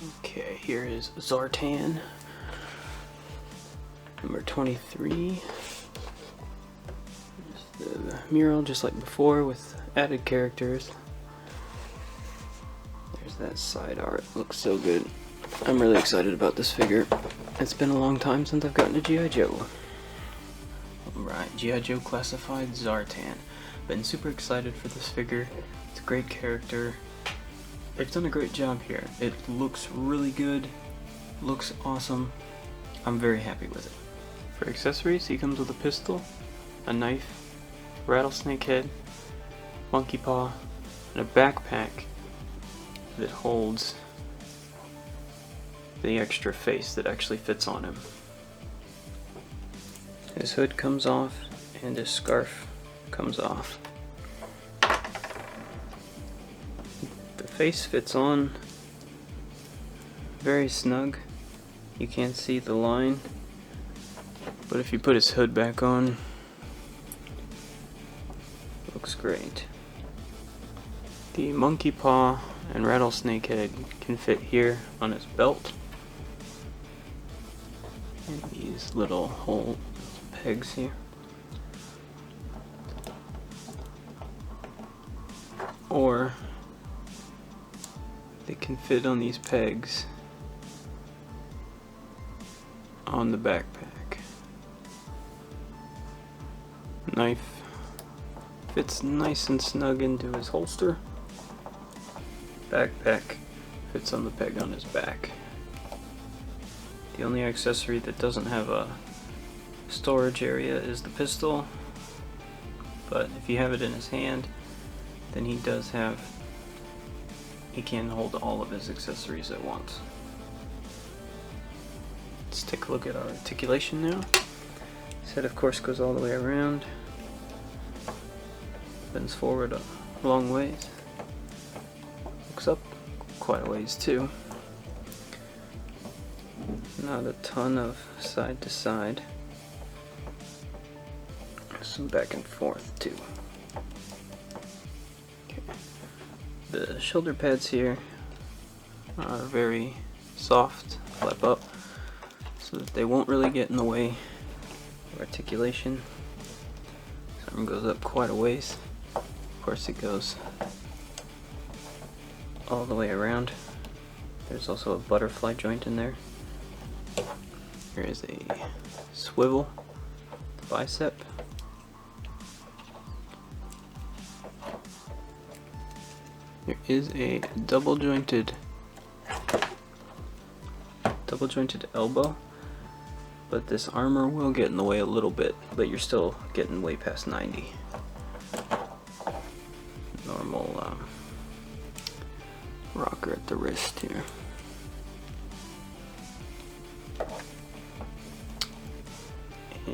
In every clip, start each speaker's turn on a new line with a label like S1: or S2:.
S1: Okay, here is Zartan, number 23. The mural just like before with added characters. There's that side art, looks so good. I'm really excited about this figure. It's been a long time since I've gotten a G.I. Joe. Alright, G.I. Joe Classified Zartan. Been super excited for this figure. It's a great character. They've done a great job here. It looks really good, looks awesome. I'm very happy with it. For accessories, he comes with a pistol, a knife, rattlesnake head, monkey paw, and a backpack that holds the extra face that actually fits on him. His hood comes off and his scarf comes off. The face fits on very snug. You can't see the line, but if you put his hood back on, it looks great. The monkey paw and rattlesnake head can fit here on his belt. And these little hole pegs here. Or they can fit on these pegs on the backpack. Knife fits nice and snug into his holster. Backpack fits on the peg on his back. The only accessory that doesn't have a storage area is the pistol, but if you have it in his hand, then he can hold all of his accessories at once. Let's take a look at our articulation now. His head of course goes all the way around, bends forward a long ways, looks up quite a ways too. Not a ton of side to side. Some back and forth too. Okay. The shoulder pads here are very soft, flap up, so that they won't really get in the way of articulation. This arm goes up quite a ways. Of course it goes all the way around. There's also a butterfly joint in there. Here is a swivel, bicep. There is a double jointed elbow, but this armor will get in the way a little bit, but you're still getting way past 90. Normal rocker at the wrist here.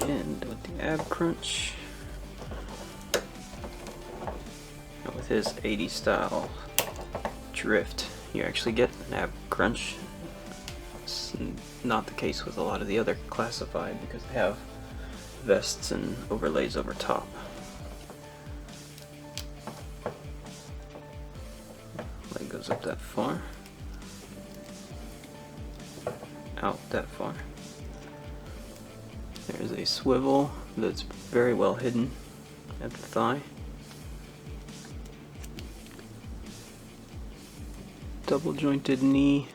S1: And with the ab crunch, and with his 80s style drift, you actually get an ab crunch. It's not the case with a lot of the other classified because they have vests and overlays over top. Leg goes up that far, out that far. There's a swivel that's very well hidden at the thigh. Double jointed knee.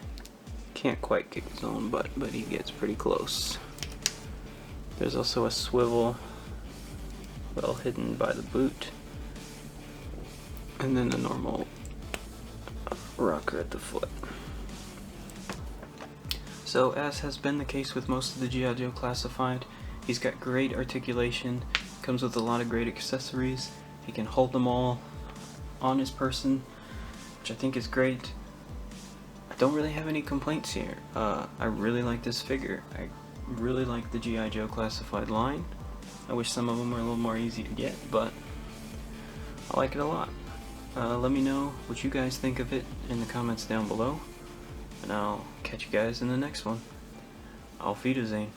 S1: Can't quite kick his own butt, but he gets pretty close. There's also a swivel well hidden by the boot. And then a normal rocker at the foot. So, as has been the case with most of the G.I. Joe Classified, he's got great articulation, comes with a lot of great accessories. He can hold them all on his person, which I think is great. I don't really have any complaints here. I really like this figure. I really like the G.I. Joe Classified line. I wish some of them were a little more easy to get, but I like it a lot. Let me know what you guys think of it in the comments down below, and I'll catch you guys in the next one. Auf Wiedersehen.